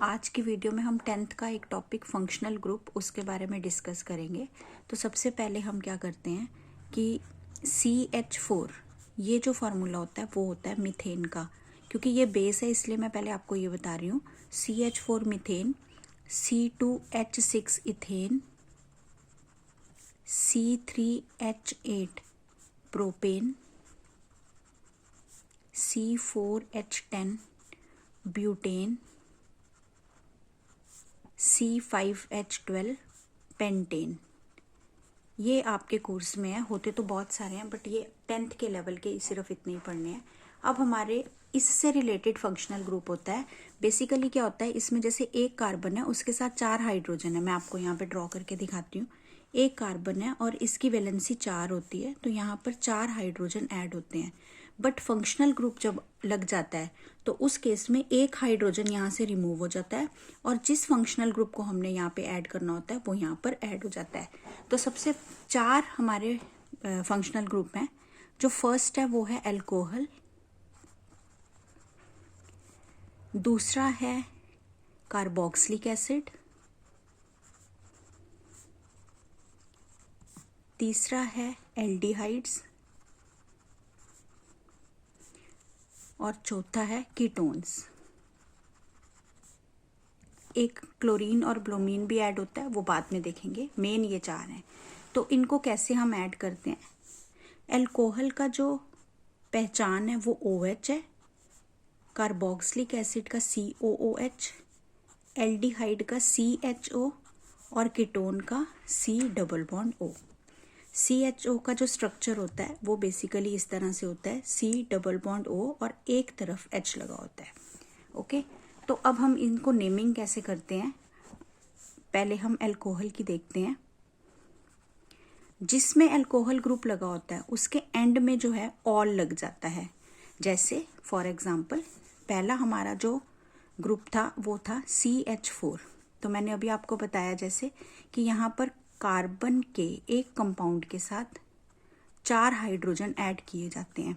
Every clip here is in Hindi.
आज की वीडियो में हम 10th का एक टॉपिक फंक्शनल ग्रुप उसके बारे में डिस्कस करेंगे। तो सबसे पहले हम क्या करते हैं कि CH4 ये जो फार्मूला होता है वो होता है मीथेन का। क्योंकि ये बेस है इसलिए मैं पहले आपको ये बता रही हूँ। CH4 methane, C2H6 ethane, C3H8 propane, C4H10 butane, C5H12 pentane. ये आपके कोर्स में है, होते तो बहुत सारे हैं बट ये 10th के लेवल के सिर्फ इतने ही पढ़ने हैं। अब हमारे इससे रिलेटेड फंक्शनल ग्रुप होता है। बेसिकली क्या होता है, इसमें जैसे एक कार्बन है उसके साथ 4 हाइड्रोजन है। मैं आपको यहाँ पे ड्रॉ करके दिखाती हूँ। एक कार्बन है और इसकी वैलेंसी 4 होती है, तो यहाँ पर 4 हाइड्रोजन ऐड होते हैं। बट फंक्शनल ग्रुप जब लग जाता है तो उस केस में एक हाइड्रोजन यहाँ से रिमूव हो जाता है और जिस फंक्शनल ग्रुप को हमने यहाँ पे ऐड करना होता है वो यहाँ पर ऐड हो जाता है। तो सबसे 4 हमारे फंक्शनल ग्रुप हैं। जो फर्स्ट है वो है अल्कोहल, दूसरा है कार्बोक्सिलिक एसिड, तीसरा है एल्डिहाइड्स और चौथा है कीटोन्स। एक क्लोरीन और ब्रोमीन भी ऐड होता है, वो बाद में देखेंगे। मेन ये 4 हैं। तो इनको कैसे हम ऐड करते हैं। अल्कोहल का जो पहचान है वो OH है, कार्बोक्सिलिक एसिड का COOH, एल्डिहाइड का CHO और कीटोन का C double bond O। CHO का जो स्ट्रक्चर होता है वो बेसिकली इस तरह से होता है, C डबल बॉन्ड O और एक तरफ H लगा होता है। ओके, तो अब हम इनको नेमिंग कैसे करते हैं। पहले हम अल्कोहल की देखते हैं। जिसमें अल्कोहल ग्रुप लगा होता है उसके एंड में जो है ऑल लग जाता है। जैसे फॉर एग्जांपल पहला हमारा जो ग्रुप था वो था CH4। तो मैंने अभी आपको बताया जैसे कि यहाँ पर कार्बन के एक कंपाउंड के साथ 4 हाइड्रोजन ऐड किए जाते हैं।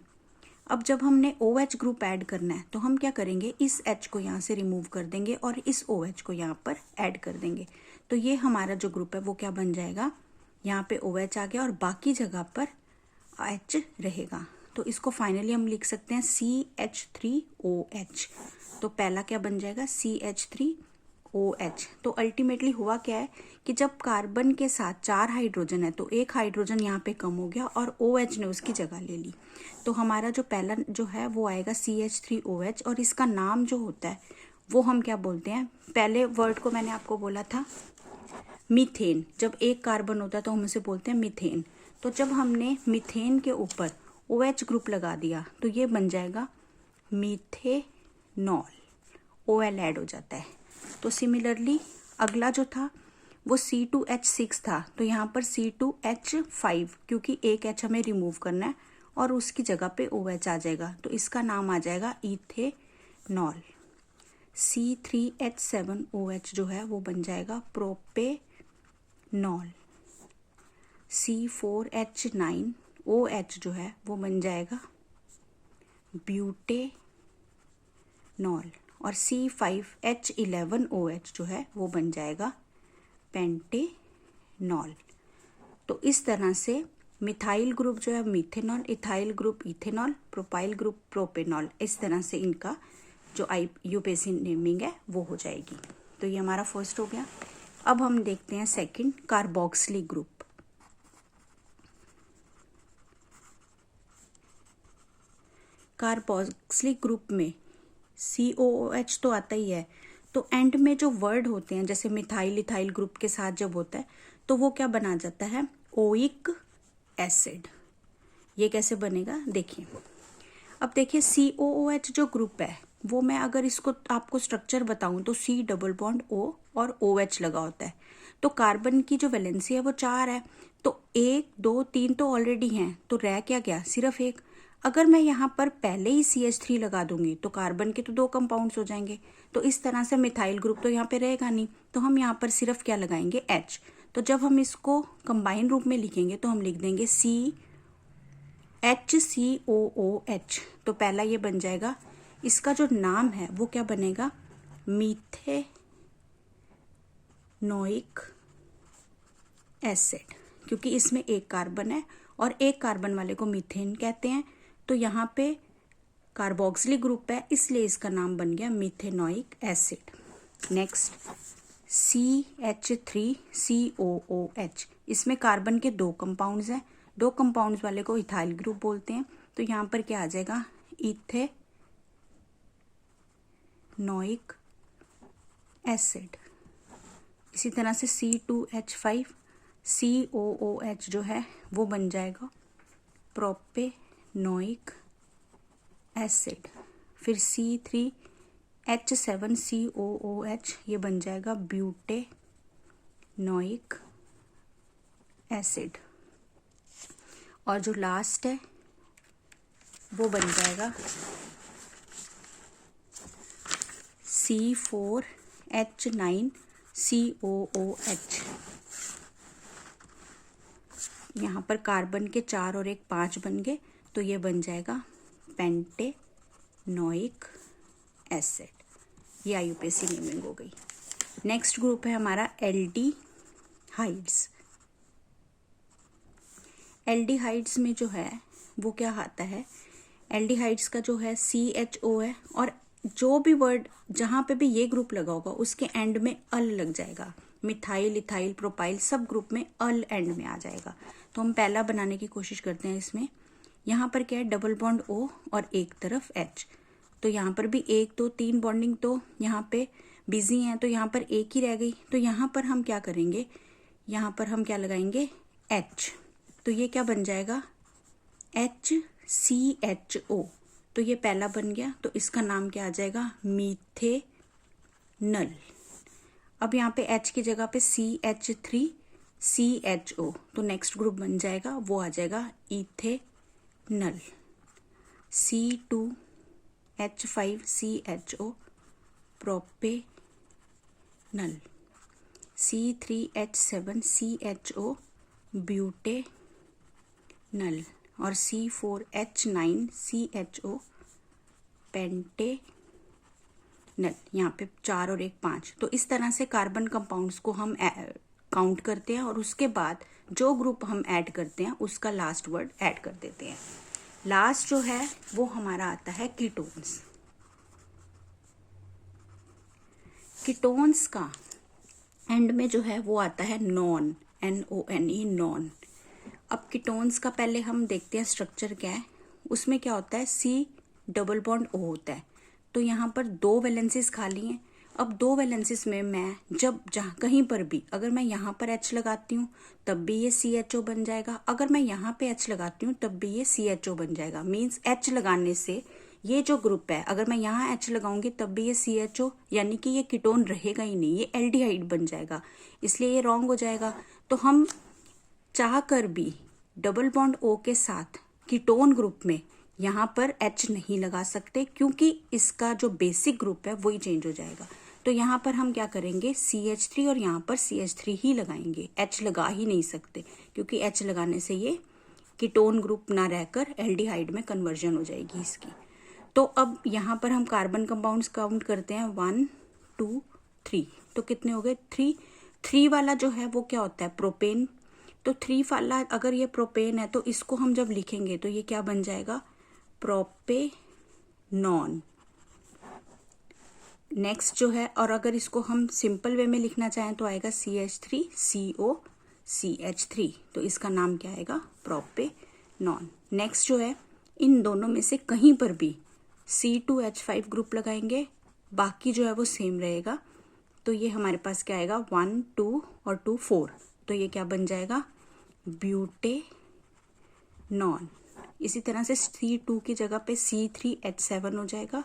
अब जब हमने OH ग्रुप ऐड करना है तो हम क्या करेंगे, इस H को यहाँ से रिमूव कर देंगे और इस OH को यहाँ पर ऐड कर देंगे। तो ये हमारा जो ग्रुप है वो क्या बन जाएगा, यहाँ पे OH आ गया और बाकी जगह पर H रहेगा। तो इसको फाइनली हम लिख सकते हैं CH3OH। तो पहला क्या बन जाएगा, CH3OH। तो अल्टीमेटली हुआ क्या है कि जब कार्बन के साथ 4 हाइड्रोजन है तो एक हाइड्रोजन यहाँ पे कम हो गया और OH ने उसकी जगह ले ली। तो हमारा जो पहला जो है वो आएगा CH3OH और इसका नाम जो होता है वो हम क्या बोलते हैं। पहले वर्ड को मैंने आपको बोला था मीथेन। जब एक कार्बन होता है तो हम उसे बोलते हैं मीथेन। तो जब हमने मीथेन के ऊपर OH ग्रुप लगा दिया तो ये बन जाएगा मीथेनॉल, OL ऐड हो जाता है। तो सिमिलरली अगला जो था वो C2H6 था, तो यहाँ पर C2H5 क्योंकि एक H हमें रिमूव करना है और उसकी जगह पे OH आ जाएगा, तो इसका नाम आ जाएगा इथेनॉल। C3H7OH जो है वो बन जाएगा प्रोपेनॉल। C4H9OH जो है वो बन जाएगा ब्यूटेनॉल और C5H11OH जो है वो बन जाएगा पेंटेनॉल। तो इस तरह से मिथाइल ग्रुप जो है methanol, ethyl group ethanol, propyl group propanol, इस तरह से इनका जो यूपीएससी नेमिंग है वो हो जाएगी। तो ये हमारा फर्स्ट हो गया। अब हम देखते हैं second, carboxylic group. Carboxylic group में COOH तो आता ही है, तो एंड में जो वर्ड होते हैं जैसे मिथाइल इथाइल ग्रुप के साथ जब होता है तो वो क्या बना जाता है, ओइक एसिड। ये कैसे बनेगा देखिए। अब देखिए COOH जो ग्रुप है वो मैं अगर इसको आपको स्ट्रक्चर बताऊं तो C डबल बॉन्ड O और OH लगा होता है। तो कार्बन की जो वैलेंसी है वो 4 है, तो 1 2 3 तो ऑलरेडी हैं, तो रह क्या गया, सिर्फ एक। अगर मैं यहाँ पर पहले ही CH3 लगा दूंगी तो कार्बन के तो 2 कंपाउंड्स हो जाएंगे, तो इस तरह से मिथाइल ग्रुप तो यहाँ पे रहेगा नहीं, तो हम यहाँ पर सिर्फ क्या लगाएंगे, H। तो जब हम इसको कंबाइन रूप में लिखेंगे तो हम लिख देंगे HCOOH। तो पहला ये बन जाएगा, इसका जो नाम है वो क्या बनेगा, मीथेनोइक एसिड, क्योंकि इसमें एक कार्बन है और एक कार्बन वाले को मीथेन कहते हैं, तो यहाँ पे कार्बोक्सिलिक ग्रुप है, इसलिए इसका नाम बन गया मीथेनोइक एसिड। नेक्स्ट CH3COOH, इसमें कार्बन के दो कंपाउंड्स हैं, दो कंपाउंड्स वाले को इथाइल ग्रुप बोलते हैं, तो यहाँ पर क्या आ जाएगा इथेनोइक एसिड। इसी तरह से C2H5COOH जो है वो बन जाएगा प्रोपेनोइक एसिड। फिर C3H7COOH ये बन जाएगा ब्यूटेनोइक एसिड। और जो लास्ट है वो बन जाएगा C4H9COOH। यहाँ पर कार्बन के 4 और 1 5 बन गए, तो ये बन जाएगा पेंटेनोइक एसिड। ये आईयूपीएसी नेमिंग हो गई। नेक्स्ट ग्रुप है हमारा एल्डिहाइड्स। एल्डिहाइड्स में जो है वो क्या आता है, एल्डिहाइड्स का जो है CHO है, और जो भी वर्ड जहाँ पे भी ये ग्रुप लगा होगा उसके एंड में अल लग जाएगा। मिथाइल, इथाइल, प्रोपाइल सब ग्रुप में अल एंड में आ जाएगा। तो हम पहला बनाने की कोशिश करते हैं इसमें। यहाँ पर क्या है, डबल बॉन्ड O और एक तरफ H, तो यहाँ पर भी 1 2 3 बॉन्डिंग तो यहाँ पे बिजी हैं, तो यहाँ पर एक ही रह गई। तो यहाँ पर हम क्या करेंगे, यहाँ पर हम क्या लगाएंगे H, तो ये क्या बन जाएगा HCHO। तो ये पहला बन गया, तो इसका नाम क्या आ जाएगा मीथेनल। अब यहाँ पे H की जगह पे CH3CHO, तो नेक्स्ट ग्रुप बन जाएगा वो आ जाएगा ethanal. C2H5CHO propanal. C3H7CHO butanal और C4H9CHO पेंटेनल। यहाँ पे 4 और 1 5। तो इस तरह से कार्बन कंपाउंड्स को हम काउंट करते हैं और उसके बाद जो ग्रुप हम ऐड करते हैं उसका लास्ट वर्ड ऐड कर देते हैं। लास्ट जो है वो हमारा आता है कीटोन्स। कीटोन्स का एंड में जो है वो आता है नॉन, NONE, नॉन। अब कीटोन्स का पहले हम देखते हैं स्ट्रक्चर क्या है। उसमें क्या होता है, C डबल बॉन्ड O होता है, तो यहाँ पर 2 वैलेंसीज खाली हैं। अब 2 वैलेंसीज में मैं जब जहाँ कहीं पर भी अगर मैं यहाँ पर H लगाती हूँ तब भी ये CHO बन जाएगा, अगर मैं यहाँ पे H लगाती हूँ तब भी ये CHO बन जाएगा। मीन्स H लगाने से ये जो ग्रुप है, अगर मैं यहाँ H लगाऊंगी तब भी ये CHO, यानी कि ये कीटोन रहेगा ही नहीं, ये एल्डिहाइड बन जाएगा, इसलिए ये रॉन्ग हो जाएगा। तो हम चाह कर भी डबल बॉन्ड O के साथ कीटोन ग्रुप में यहाँ पर H नहीं लगा सकते, क्योंकि इसका जो बेसिक ग्रुप है वही चेंज हो जाएगा। तो यहाँ पर हम क्या करेंगे, CH3 और यहाँ पर CH3 ही लगाएंगे, H लगा ही नहीं सकते, क्योंकि H लगाने से ये कीटोन ग्रुप ना रहकर एल्डिहाइड में कन्वर्जन हो जाएगी इसकी। तो अब यहाँ पर हम कार्बन कंपाउंड्स काउंट करते हैं 1 2 3, तो कितने हो गए 3 वाला जो है वो क्या होता है प्रोपेन। तो 3 वाला अगर ये प्रोपेन है तो इसको हम जब लिखेंगे तो ये क्या बन जाएगा प्रोपेनॉन। नेक्स्ट जो है, और अगर इसको हम सिंपल वे में लिखना चाहें तो आएगा CH3COCH3, तो इसका नाम क्या आएगा प्रोपेनॉन। नेक्स्ट जो है, इन दोनों में से कहीं पर भी C2H5 ग्रुप लगाएंगे, बाकी जो है वो सेम रहेगा। तो ये हमारे पास क्या आएगा 1 2 और 2 4, तो ये क्या बन जाएगा ब्यूटेनॉन। इसी तरह से C2 की जगह पे C3H7 हो जाएगा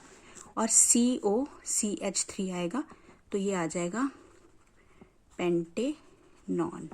और COCH3 आएगा, तो ये आ जाएगा पेंटेनॉन।